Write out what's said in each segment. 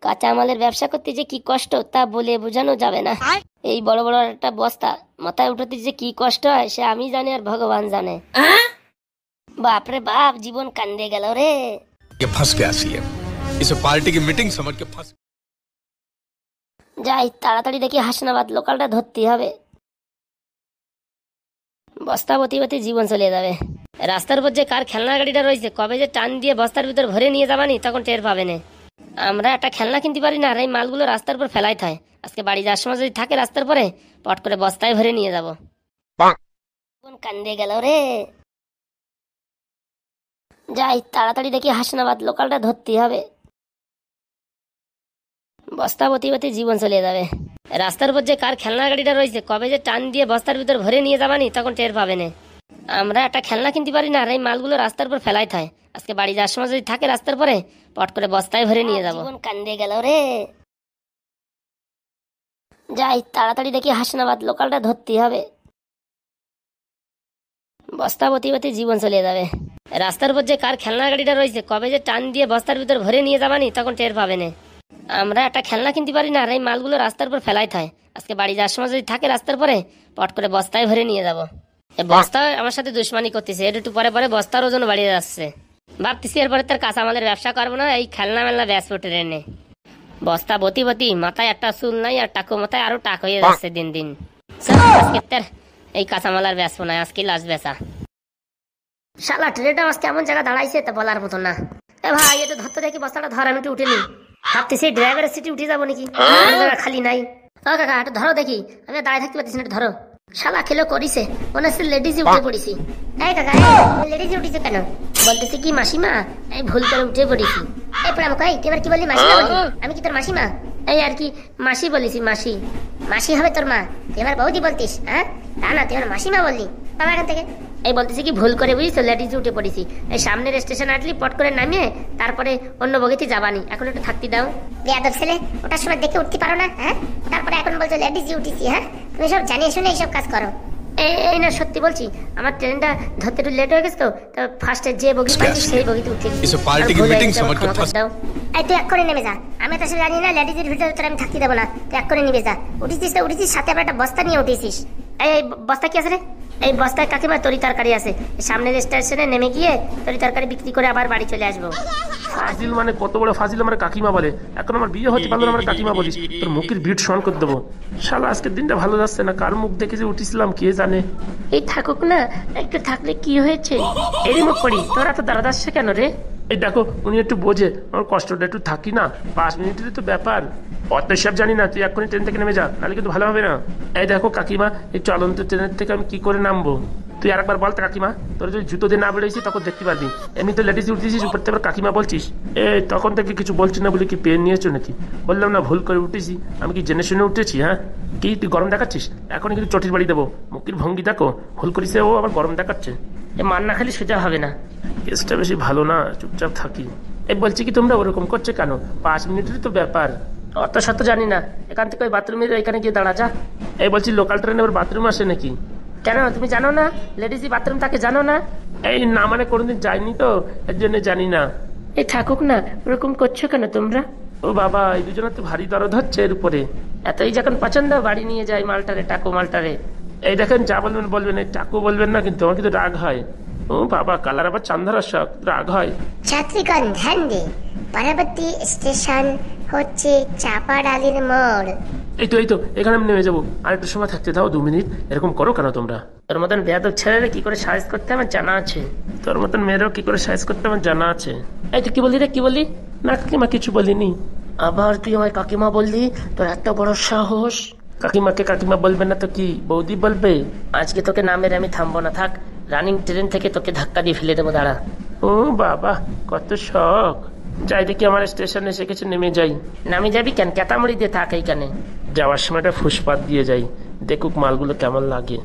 কাঁচামালের ব্যবসা করতে যে কি কষ্ট তা বলে বোঝানো যাবে না। এই বড় বড় একটা বস্তা মাথায় উঠাতে যে কি কষ্ট হয় সে আমি জানি আর ভগবান জানে। বাপরে বাপ, জীবন কান্দে গেল রে। फंस गया सीएम, इसे पार्टी की मीटिंग समझ के फंस। যাই তাড়াতাড়ি দেখি হাসনাবাদ লোকালটা ধরতে হবে। বস্তা বতি জীবন চলে যাবে। রাস্তার উপর যে কার খেলনা গাড়িটা রয়েছে কবে যে টান দিয়ে বস্তার ভিতর ভরে নিয়ে যাবানি তখন টের পাবে না। আমরা একটা খেলনা কিনতে পারি না আর এই মালগুলো রাস্তার উপর ফেলাই থাকে। আজকে বাড়ি যাওয়ার সময় যদি থাকে রাস্তার পরে পট করে বস্তায় ভরে নিয়ে যাবো। কোন কান্দে গেল রে। যাই তাড়াতাড়ি দেখি হাসনাবাদ লোকালটা ধরতে হবে। বস্তা বতি জীবন চলে যাবে। রাস্তার উপর যে কার খেলনা গাড়িটা রয়েছে কবে যে টান দিয়ে বস্তার ভিতর ভরে নিয়ে যাবানি তখন টের পাবে না। আমরা একটা খেলনা কিনতে পারি না আর এই মালগুলো রাস্তার উপর ফেলাই থাকে। আজকে বাড়ি যাওয়ার সময় যদি থাকে রাস্তার পরে পট করে বস্তায় ভরে নিয়ে যাবো। কোন কান্দে গেল রে। যাই তাড়াতাড়ি দেখি হাসনাবাদ লোকালটা ধরতে হবে। বস্তা বতি জীবন চলে যাবে। রাস্তার উপর যে কার খেলনা গাড়িটা রয়েছে কবে যে টান দিয়ে বস্তার ভিতর ভরে নিয়ে যাবানি তখন টের পাবে না। আমরা একটা খেলনা কিনতে পারি না আর এই মালগুলো রাস্তার উপর ফেলাই থাকে। আজকে বাড়ি যাওয়ার সময় যদি থাকে রাস্তার পরে পট করে বস্তায় ভরে নিয়ে যাবো। বস্তা আমার সাথে দুশ্মনী করতেছে, একটু পরে পরে বস্তার ওজন বাড়িয়ে যাচ্ছে। ভাবতেছি এরপরে তার কাঁচামালের ব্যবসা করবো না, এই খেলনা মেলনা বেচবো ট্রেনে। বস্তা বতি মাথায় একটা চুল নাই আর টাকু মাথায় আরো টাক হয়ে যাচ্ছে দিন দিন। আজকে তার এই কাঁচামালার বেচবো না, আজকে লাশ বেচা। শালা ট্রেনটা আজকে এমন জায়গা দাঁড়াইছে তা বলার মতো না। এ ভাই একটু ধরতে দেখি বস্তাটা ধর, আমি একটু উঠে নি। ভাবতেছি ড্রাইভারের সিটে উঠে যাবো নাকি, খালি নাই। ও কাকা একটু ধরো দেখি, আমি দাঁড়িয়ে থাকতে পারতেছি না, একটু ধরো। শালা খেলো করিছে, মনে হচ্ছে লেডিজে উঠে পড়েছি। এই কাকা লেডিজে উঠেছে কেন? বলতেছি কি মাসিমা এই ভুল করে উঠে পড়েছি। এই পড়াম কই এবার কি বললি মাসিমা বলি? আমি কি তোর মাসিমা? এই আর কি মাসি বলেছি, মাসি। মাসি হবে তোর মা, তুই আমার বৌদি বলতিস? হ্যাঁ তা না, তুই আমার মাসিমা বললি। বাবা এখান থেকে এই বলতেছি কি ভুল করে বুঝিস, লেডিজে উঠে পড়েছি। এই সামনের স্টেশন আসলি পট করে নামিয়ে তারপরে অন্য বগিতে যাবানি, এখন একটু থাকতে দাও। বেয়াদব ছেলে, ওটার সময় দেখে উঠতে পারো না? হ্যাঁ তারপরে এখন বলছো লেডিজে উঠেছি? হ্যাঁ তুমি সব জানিয়ে শুনে এইসব কাজ করো। এই না সত্যি বলছি, আমার ট্রেনটা ধরতে একটু লেট হয়ে গেছে তো ফার্স্টে যে বগি পাইছি সেই বগিতে উঠে গেছি। এই তুই এক্ষুনি নেমে যা, আমি তো জানি না লেডিজের ভিতরে আমি থাকতে দেবো না। তুই এক্ষুনি নেমে যা। উঠেছিস তো উঠেছিস, সাথে আবার একটা বস্তা নিয়ে উঠেছিস। এই বস্তা কি আছে রে? এই বস্তায় কাকিমা তরি তরকারি আছে, সামনের স্টেশনে নেমে গিয়ে তরি তরকারি বিক্রি করে আবার বাড়ি চলে আসবো। ফাজিল মানে কত বড় ফাজিল, আমার কাকিমা বলে। এখন আমার বিয়ে হতে পারলো না, আমার কাকিমা বলিস? তোর মুখের বিট সমান করে দেবো। শালা আজকের দিনটা ভালো যাচ্ছে না, কার মুখ দেখে যে উঠেছিলাম কে জানে। এই থাকুক না, একটু থাকলে কি হয়েছে? এরই মুখ পড়ি, তোরা তো দাঁড়া যাচ্ছে কেন রে? এই দেখো উনি একটু বোঝে, আমার কষ্টটা একটু থাকি না, 5 মিনিটের তো ব্যাপার। অত সব জানি না, তুই এক্ষুনি ট্রেন থেকে নেমে যা, নাহলে কিন্তু ভালো হবে না। এই দেখো কাকিমা, এই চলন্ত ট্রেনের থেকে আমি কি করে নামবো? তুই আরেকবার বল তো কাকিমা, তোর যদি জুতো দিয়ে না বেরোইছি তখন দেখতে পারবি। এমনি তো লেডিস উঠেছিস, উপর থেকে কাকিমা বলছিস। তখন থেকে কিছু বলছি না বলে কি পেন নিয়েছো নাকি? বললাম না ভুল করে উঠেছি, আমি কি জেনে শুনে উঠেছি? হ্যাঁ কি তুই গরম দেখাচ্ছিস? এখন কিন্তু চটির বাড়ি দেবো। মুখের ভঙ্গি দেখো, ভুল করিস ও আবার গরম দেখাচ্ছে। মান না খালি সোজা হবে না, কেসটা বেশি ভালো না, চুপচাপ থাকি। এই বলছি কি তোমরা ওরকম করছে কেন? 5 মিনিটেরই তো ব্যাপার। অত শত জানি না, এখান থেকে ওই বাথরুমের এখানে গিয়ে দাঁড়া যা। এই বলছি লোকাল ট্রেনে ওর বাথরুম আসে নাকি? কেন তুমি জানো না লেডিস বাথরুম তাকে জানো না? এই না মানে কোনোদিন যাইনি তো, এর জন্য জানি না। এই থাকুক না, ওরকম করছো কেন তোমরা? ও বাবা, এই দুজনের তো ভারী দরদ হচ্ছে এর উপরে। এতই যখন পছন্দ বাড়ি নিয়ে যায় মালটারে, টাকু মালটারে। এই দেখেন যা বলবেন বলবেন, এই টাকু বলবেন না কিন্তু, আমার কিন্তু রাগ হয়। ও বাবা, কালার আবার চান্দার শখ, রাগ হয়। ছাত্রীগণ ধ্যান দে, পরবর্তী স্টেশন হচ্ছে চাপাডালির মোড়। এই তো এখানে আমি নেমে যাবো, আর একটু সময় থাকতে দাও, 2 মিনিট। এরকম করো কেন তোমরা? তোর মতন বেয়াদব ছেলেরা কি করে সাইজ করতে আমার জানা আছে। তোর মতন মেয়েরাও কি করে সাইজ করতে আমার জানা আছে। এই তুই কি বললি রে, কি বললি? না কাকিমা কিছু বলিনি। আবার তুই আমায় কাকিমা বললি? তোর এত বড় সাহস! কাকিমাকে কাকিমা বলবে না তো কি বৌদি বলবে? আজকে তোকে না মেরে আমি থামবো না, থাক। রানিং ট্রেন থেকে তোকে ধাক্কা দিয়ে ফেলে দেবো, দাঁড়া। ও বাবা, কত শখ। যাই দেখি আমার স্টেশন এসে গেছে, নেমে যাই। নামে যাবি কেন? ক্যাতামড়ি দিয়ে থাক এইখানে। যাওয়ার সময়টা ফুসপাত দিয়ে যাই, দেখুক মালগুলো কেমন লাগে।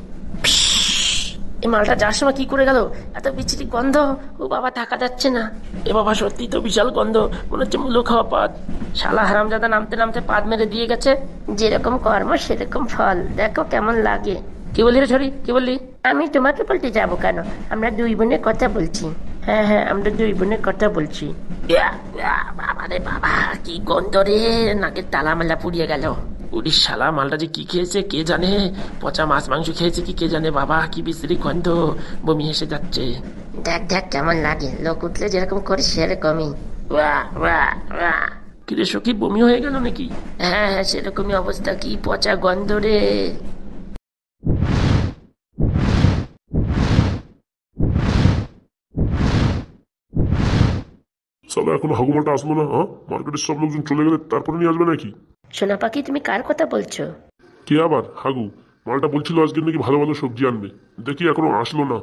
এই মালটা যাওয়ার সময় কি করে গেল? এত বিচ্ছিরি গন্ধ, ও বাবা থাকা যাচ্ছে না। এ বাবা সত্যি তো বিশাল গন্ধ, মনে হচ্ছে মূলো খাওয়া পাত। শালা হারামজাদা নামতে নামতে পাদ মেরে দিয়ে গেছে। যেরকম কর্ম সেরকম ফল, দেখো কেমন লাগে। কি বললি রে ছড়ি, কি বললি? আমি তোমাকে বলতে যাবো কেন? আমরা 2 বোনে কথা বলছি। হ্যাঁ হ্যাঁ, আমরা দুই বোনের কথা বলছি। বাবা রে বাবা, কি গন্ধ রে, নাকের তালা মালা পুড়িয়ে গেল। উড়ির শালা, মালটা যে কি খেয়েছে কে জানে, পচা মাছ মাংস খেয়েছে কি কে জানে, বাবা কি বিশ্রী গন্ধ, বমি এসে যাচ্ছে। দেখ দেখ কেমন লাগে, লোক উঠলে যেরকম করি সেরকমই। কিরে সখী, বমি হয়ে গেল নাকি? হ্যাঁ হ্যাঁ, সেরকমই অবস্থা, কি পচা গন্ধ রে। সালা এখন হাগুমাটা আসলো না? হ্যাঁ, মার্কেটের সব লোকজন চলে গেলে তারপরে নিয়ে আসবে নাকি? সোনা পাখি, তুমি কার কথা বলছো? কে আবার? হাগু মালটা বলছিল আজকে নাকি ভালো ভালো সবজি আনবে, দেখি এখনো আসলো না,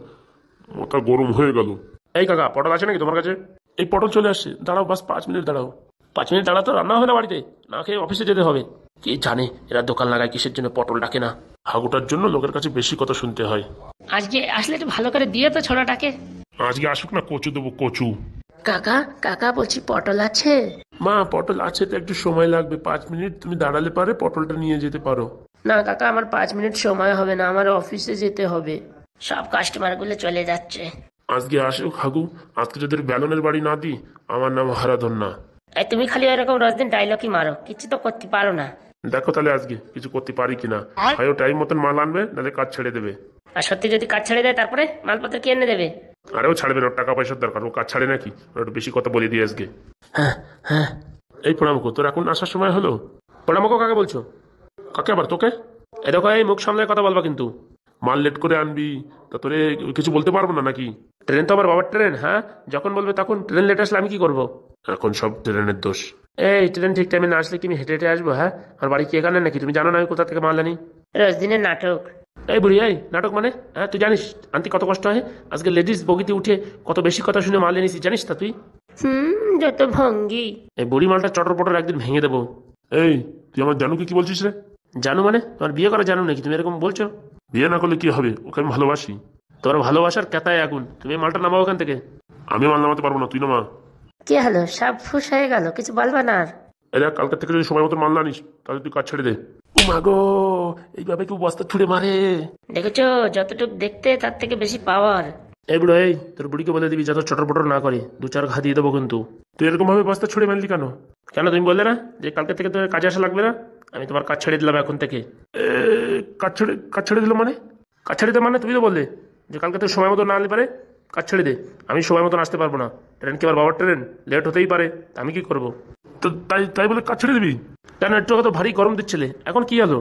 মাথা গরম হয়ে গেল। এই কাকা, পটল আছে নাকি তোমার কাছে? এই পটল চলে আসছে, দাঁড়াও বাস 5 মিনিট দাঁড়াও। 5 মিনিট দাঁড়াও তো, রান্না হবে না বাড়িতে, না খেয়ে অফিসে যেতে হবে। কে জানে এরা দোকান লাগায় কিসের জন্য, পটল ডাকে না। হাগুটার জন্য লোকের কাছে বেশি কথা শুনতে হয়। আজকে আসলে একটু ভালো করে দিয়ে তো ছোড়াটাকে। আজকে আসুক না, কচু দেবো কচু। কাকা কাকা, বলছি পটল আছে? মা পটল আছে তো, একটু সময় লাগবে, 5 মিনিট তুমি দাঁড়ালে পারে পটলটা নিয়ে যেতে পারো। না কাকা, আমার 5 মিনিট সময় হবে না, আমার অফিসে যেতে হবে, সব কাস্টমার গুলো চলে যাচ্ছে। আজকে আসুক হাগু, আজকে যদি বেলনের বাড়ি না দিই আমার নাম হারাধন না। এই তুমি খালি এরকম রোজ দিন ডায়লগই মারো, কিছু তো করতে পারো না। দেখো তাহলে আজকে কিছু করতে পারি কিনা, হয় টাইম মতন মাল আনবে নাহলে কাজ ছেড়ে দেবে। আর সত্যি যদি কাজ ছেড়ে দেয় তারপরে মালপত্র কি এনে দেবে? আরেও ছাড়বে না, ওর টাকা পয়সার দরকার, ও কাজ ছাড়ে নাকি? ওর একটু বেশি কথা বলে দিয়ে আজকে। হ্যাঁ, এই প্রণামকো, তোর এখন আসার সময় হলো? প্রণামকো কাকে বলছো? কাকে আবার? তোকে? এই দেখো, এই মুখ সামলে কথা বলবা কিন্তু। মাল লেট করে আনবি তা তোরে কিছু বলতে পারবো না নাকি? ট্রেন তো আমার বাবার ট্রেন, হ্যাঁ, যখন বলবে তখন। ট্রেন লেট আসলে আমি কি করবো? এখন সব ট্রেনের দোষ। এই ট্রেন ঠিক টাইমে না আসলে কি আমি হেঁটে হেঁটে আসবো? হ্যাঁ, আমার বাড়ি কি এখানে নাকি? তুমি জানো না আমি কোথা থেকে মাল আনি? রোজ দিনের নাটক। এই বুড়ি, এই নাটক মানে? হ্যাঁ, তুই জানিস আনতে কত কষ্ট হয়? আজকে লেডিস বগিতে উঠে কত বেশি কথা শুনে মাল এনেছি, জানিস তা তুই? যত ভঙ্গি। এই বুড়ি মালটা চটর পটর একদিন ভেঙে দেবো। এই তুই আমার জানুকে কি বলছিস রে? জানো মানে? তোমার বিয়ে করা জানো নাকি তুমি এরকম বলছো? বিয়ে না করলে কি হবে, ওকে আমি ভালোবাসি। তোমার ভালোবাসার কেতায় আগুন, তুমি এই মালটা নামাও ওখান থেকে। আমি মাল নামাতে পারবো না, তুই নামা। কি হলো, সব ফুস হয়ে গেল, কিছু বলবা না আর? এই দেখ, কালকে থেকে যদি সময় মতো মাল না আনিস তাহলে তুই কাজ ছেড়ে দে। ও মাগো, এইভাবে কেউ বস্তা ছুড়ে মারে? দেখেছো, যতটুক দেখতে তার থেকে বেশি পাওয়ার। এই বুড়ো, এই তোর বুড়িকে বলে দিবি যত চটর পটর না করে, 2-4 ঘা দিয়ে দেবো কিন্তু। তুই এরকম ভাবে বস্তা ছুড়ে মারলি কেন? কেন, তুমি বললে না যে কালকে থেকে তোর কাজে আসা লাগবে না? আমি তোমার কাজ ছেড়ে দিলাম এখন থেকে। কাজ ছেড়ে দিল মানে? কাজ ছেড়ে দে মানে? তুমি তো বললে যে কালকে তোর সময় মতো না আনলে পারে কাজ ছেড়ে দে। আমি সময় মতন আসতে পারবো না, ট্রেন কি আমার বাবার ট্রেন, লেট হতেই পারে, তা আমি কি করবো? তো তাই তাই বলে কাজ ছেড়ে দিবি? কেন, একটু তো ভারী গরম দিচ্ছিলে, এখন কি হলো?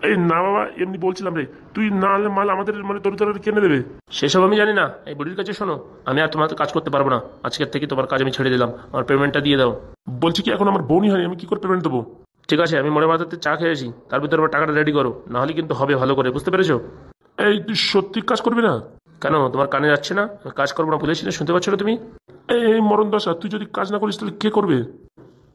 এই না বাবা, এমনি বলছিলাম রে, তুই না আনলে মাল আমাদের মানে তোর কিনে দেবে। সেসব আমি জানি না, এই বুড়ির কাছে শোনো, আমি আর তোমার কাজ করতে পারবো না, আজকের থেকে তোমার কাজ আমি ছেড়ে দিলাম, আমার পেমেন্টটা দিয়ে দাও। বলছি কি, এখন আমার বোনই হয়নি, আমি কি করে পেমেন্ট দেবো? ঠিক আছে, আমি মনে মাথাতে চা খেয়েছি, তার ভিতরে আবার টাকাটা রেডি করো, না হলে কিন্তু হবে ভালো করে, বুঝতে পেরেছো? এই তুই সত্যি কাজ করবি না? কেন, তোমার কানে যাচ্ছে না? আমি কাজ করবো না বলেছি না, শুনতে পাচ্ছ না তুমি? এই মরণ দশা, তুই যদি কাজ না করিস তাহলে কে করবে?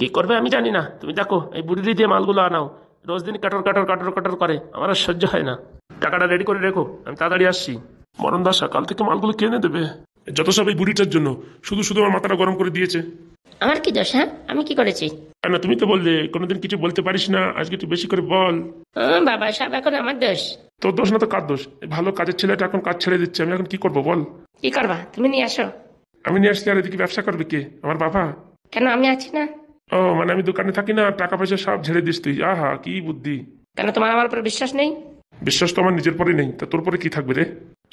কি করবে আমি জানি না, তুমি দেখো এই বুড়ি দিয়ে মালগুলো আনাও, রোজ দিন কাটর কাটর কাটর কাটর করে, আমার আর সহ্য হয় না। টাকাটা রেডি করে রেখো, আমি তাড়াতাড়ি আসছি। মরণ দশা, কাল থেকে মালগুলো কিনে দেবে, যত সব এই বুড়িটার জন্য, শুধু শুধু আমার মাথাটা গরম করে দিয়েছে। আমার কি দোষ? হ্যাঁ, আমি কি করেছি? না, তুমি তো বললে কোনোদিন কিছু বলতে পারিস না, আজকে একটু বেশি করে বল। বাবা, সব এখন আমার দোষ। তোর দোষ না তো কার দোষ? এই ভালো কাজের ছেলেটা এখন কাজ ছেড়ে দিচ্ছে, আমি এখন কি করবো বল? কি করবা, তুমি নিয়ে আসো। আমি নিয়ে আসলে আর এদিকে ব্যবসা করবে কে? আমার বাবা? কেন, আমি আছি না? ও মানে আমি দোকানে থাকি না, টাকা পয়সা সব ঝেড়ে দিস তুই? আহা কি বুদ্ধি! কেন, তোমার আমার উপর বিশ্বাস নেই? বিশ্বাস তো আমার নিজের পরে নেই, তা তোর পরে কি থাকবে রে?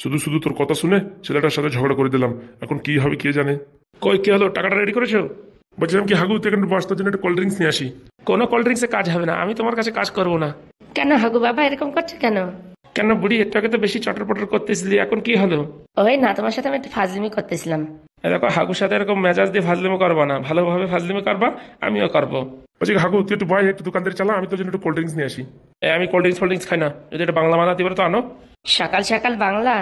শুধু শুধু তোর কথা শুনে ছেলেটার সাথে ঝগড়া করে দিলাম, এখন কি হবে কে জানে। কই, কি হলো, টাকাটা রেডি করেছো? বলছিলাম কি হাগু, তুই এখানে বস্তার জন্য একটা কোল্ড ড্রিঙ্কস নিয়ে আসি। কোনো কোল্ড ড্রিঙ্কসে কাজ হবে না, আমি তোমার কাছে কাজ করবো না। কেন হাগু বাবা, এরকম করছো কেন? কেন বুড়ি, একটু আগে তো বেশি চটর পটর করতেছিলি, এখন কি হলো? ওই না, তোমার সাথে আমি একটু ফাজলিমি করতেছিলাম। দেখো, হাগুর সাথে এরকম মেজাজ দিয়ে ফাজলিমি করবা না, ভালোভাবে ফাজলিমি করবা, আমিও করবো। বলছি হাগু, তুই একটু একটু দোকানদারি চালা, আমি তোর জন্য একটু কোল্ড ড্রিঙ্কস নিয়ে আসি। আমি কোল্ড ড্রিঙ্কস খাই না, যদি এটা বাংলা মানাতে পারো তো আনো। সকাল সকাল বাংলা?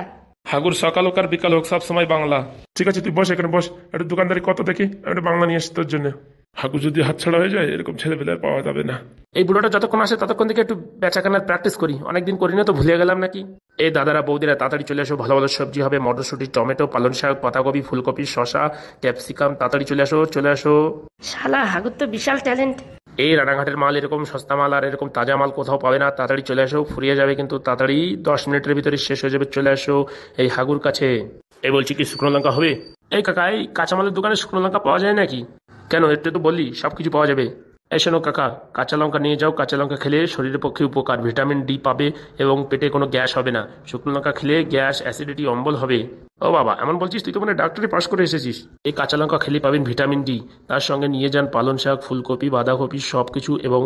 হাগুর সকাল হোক আর বিকাল হোক, সব সময় বাংলা। ঠিক আছে, তুই বস এখানে বস, একটু দোকানদারি কত দেখি, আমি একটু বাংলা নিয়ে আসি তোর জন্য। হাগু যদি হাতছাড়া হয়ে যায়, এরকম ছেলে পেলে আর পাওয়া যাবে না। এই বুড়োটা যতক্ষণ আসে ততক্ষণ থেকে একটু বেচাকেনার প্র্যাকটিস করি, অনেকদিন করি না তো ভুলে গেলাম নাকি। এই দাদারা বৌদিরা তাড়াতাড়ি চলে আসো, ভালো ভালো সবজি হবে, মটরশুঁটি, টমেটো, পালং শাক, পাতাকপি, ফুলকপি, শশা, ক্যাপসিকাম, তাড়াতাড়ি চলে আসো চলে আসো। শালা হাগুর তো বিশাল ট্যালেন্ট। এই রানাঘাটের মাল এরকম সস্তা মাল আর এরকম তাজা মাল কোথাও পাবে না, তাড়াতাড়ি চলে আসো, ফুরিয়ে যাবে কিন্তু তাড়াতাড়ি, 10 মিনিটের ভিতরে শেষ হয়ে যাবে, চলে আসো এই হাগুর কাছে। এই বলছি কি শুকনো লঙ্কা হবে? এই কাকা, এই কাঁচামালের দোকানে শুকনো লঙ্কা পাওয়া যায় নাকি? কেন, একটু তো বললি সব কিছু পাওয়া যাবে। এই শোনো কাকা, কাঁচা লঙ্কা নিয়ে যাও। কাঁচা লঙ্কা খেলে শরীরের পক্ষে উপকার, ভিটামিন ডি পাবে এবং পেটে কোনো গ্যাস হবে না। শুকনো লঙ্কা খেলে গ্যাস, অ্যাসিডিটি, অম্বল হবে। ও বাবা, এমন বলছিস? তুই তো মানে ডাক্তারি পাশ করে এসেছিস। এই কাঁচা লঙ্কা খেলে পাবেন ভিটামিন ডি। তার সঙ্গে নিয়ে যান পালং শাক, ফুলকপি, বাঁধাকপি সব কিছু, এবং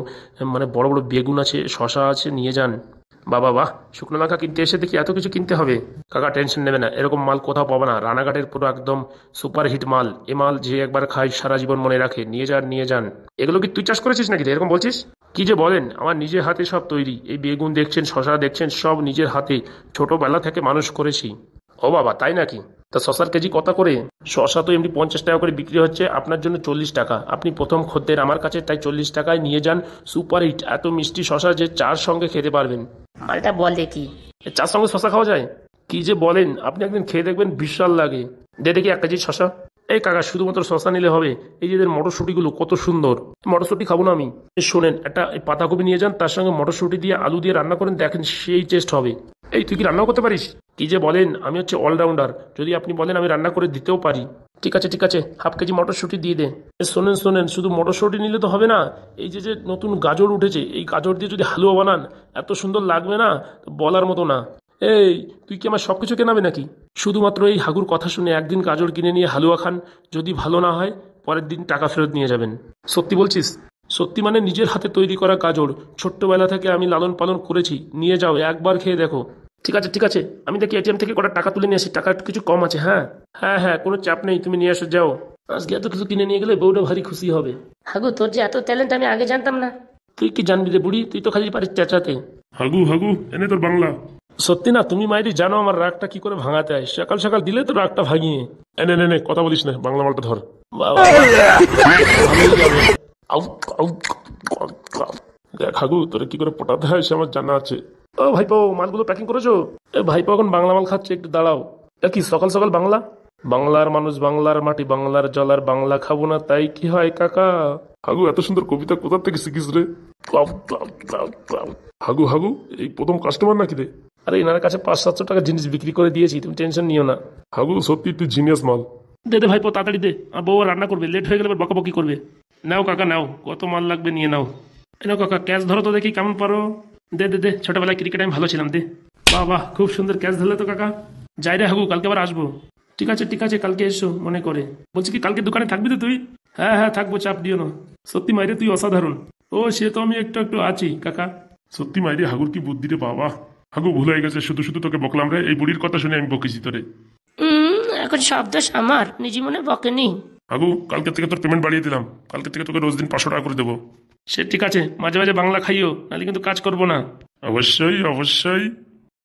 মানে বড় বড় বেগুন আছে, শশা আছে, নিয়ে যান। বাবা বাহ, শুকনো লঙ্কা কিনতে এসে দেখি এত কিছু কিনতে হবে। কাকা টেনশন নেবে না, এরকম মাল কোথাও পাবে না। রানাঘাটের পুরো একদম সুপার হিট মাল। এ মাল যে একবার খায় সারা জীবন মনে রাখে। নিয়ে যান, নিয়ে যান। এগুলো কি তুই চাষ করেছিস নাকি রে, এরকম বলছিস? কি যে বলেন, আমার নিজের হাতে সব তৈরি। এই বেগুন দেখছেন, শশা দেখছেন, সব নিজের হাতে ছোটবেলা থেকে মানুষ করেছি। ও বাবা, তাই নাকি? তা শশার কেজি কত করে? শশা তো এমনি 50 টাকা করে বিক্রি হচ্ছে, আপনার জন্য 40 টাকা। আপনি প্রথম খদ্দের আমার কাছে, তাই 40 টাকায় নিয়ে যান। সুপার হিট, এত মিষ্টি শশা যে চার সঙ্গে খেতে পারবেন। মালটা বলে কি? এ চার সঙ্গে শশা খাওয়া যায়? কি যে বলেন, আপনি একদিন খেয়ে দেখবেন, বিশাল লাগে। দে দেখি 1 কেজি শশা। এই কাকা, শুধুমাত্র শশা নিলে হবে? এই যে এদের মটরশুঁটিগুলো কত সুন্দর। মটরশুঁটি খাবো না আমি। শোনেন, একটা পাতাকপি নিয়ে যান, তার সঙ্গে মটরশুঁটি দিয়ে আলু দিয়ে রান্না করেন, দেখেন সেই টেস্ট হবে। এই তুই কি রান্নাও করতে পারিস? কি যে বলেন, আমি হচ্ছে অলরাউন্ডার। যদি আপনি বলেন আমি রান্না করে দিতেও পারি। ঠিক আছে ঠিক আছে, 1/2 কেজি মটরশুঁটি দিয়ে দে। শোনেন শোনেন, শুধু মটরশুঁটি নিলে তো হবে না। এই যে যে নতুন গাজর উঠেছে, এই গাজর দিয়ে যদি হালুয়া বানান, এত সুন্দর লাগবে না, বলার মতো না। এই, তুই কি আমার সবকিছু কেনাবে নাকি? শুধুমাত্র এই হাগুর কথা শুনে একদিন গাজর কিনে নিয়ে হালুয়া খান। যদি ভালো না হয়, পরের দিন টাকা ফেরত নিয়ে যাবেন। সত্যি বলছিস? সত্যি মানে নিজের হাতে তৈরি করা গাজর, ছোট্টবেলা থেকে আমি লালন পালন করেছি। নিয়ে যাও, একবার খেয়ে দেখো। ঠিক আছে ঠিক আছে, আমি দেখি এটিএম থেকে কটা টাকা তুলে নিয়ে আসি। টাকা কিছু কম আছে। হ্যাঁ হ্যাঁ হ্যাঁ, কোনো চাপ নেই, তুমি নিয়ে আসো, যাও। আজকে এত কিছু কিনে নিয়ে গেলে বউটা ভারী খুশি হবে। হাগু, তোর যে এত ট্যালেন্ট আমি আগে জানতাম না। তুই কি জানবি রে বুড়ি, তুই তো খালি পারিস চেঁচাতে। হাগু হাগু, এনে তোর বাংলা। সত্যি না, তুমি মাইরি জানো আমার রাগটা কি করে ভাঙাতে হয়। সকাল সকাল দিলে তো রাগটা ভাঙিয়ে। এনে নে নে, কথা বলিস না, বাংলা মালটা ধর। বাবা, আউ, আউ, দেখ হাগু, তোরে কি করে পটাতে হয় সে আমার জানা আছে। ও ভাইপো, মালগুলো প্যাকিং করেছো? এ ভাইপো এখন বাংলা মাল খাচ্ছে, একটু দাঁড়াও। এ কি সকাল সকাল বাংলা? বাংলার মানুষ, বাংলার মাটি, বাংলার জল, আর বাংলা খাবো না তাই কি হয় কাকা? হাগু, এত সুন্দর কবিতা কোথা থেকে শিখিস রে? হাগু হাগু, এই প্রথম কাস্টমার নাকি রে? আরে এনার কাছে 500-700 টাকা জিনিস বিক্রি করে দিয়েছি, তুমি টেনশন নিও না। হাগু সত্যি তুই জিনিয়াস মাল। দে দে ভাইপো, তাড়াতাড়ি দে, আর বউ রান্না করবে, লেট হয়ে গেলে বকাবকি করবে। নাও কাকা নাও, কত মাল লাগবে নিয়ে নাও। নাও কাকা, ক্যাচ ধরো তো দেখি কেমন পারো। দে দে দে, ছোটবেলায় ক্রিকেট আমি ভালো ছিলাম, দে। বাহ বাহ, খুব সুন্দর ক্যাচ ধরলে তো কাকা। যাই রে হাগু, কালকে আবার আসবো। ঠিক আছে ঠিক আছে, কালকে এসো মনে করে। বলছি কি, কালকে দোকানে থাকবি তো তুই? হ্যাঁ হ্যাঁ থাকবো, চাপ দিও না। সত্যি মাইরে তুই অসাধারণ। ও সে তো আমি একটু একটু আছি কাকা। সত্যি মাইরি, হাগুর কি বুদ্ধি রে বাবা। হাগু ভুল হয়ে গেছে, শুধু শুধু তোকে বকলাম রে। এই বুড়ির কথা শুনে আমি বকেছি তোরে। এখন সব দোষ আমার, নিজে মনে বকেনি। হাগু, কালকে থেকে তোর পেমেন্ট বাড়িয়ে দিলাম। কালকে থেকে তোকে রোজ দিন 500 টাকা করে দেবো। সে ঠিক আছে, মাঝে মাঝে বাংলা খাইও, নাহলে কিন্তু কাজ করবো না। অবশ্যই অবশ্যই।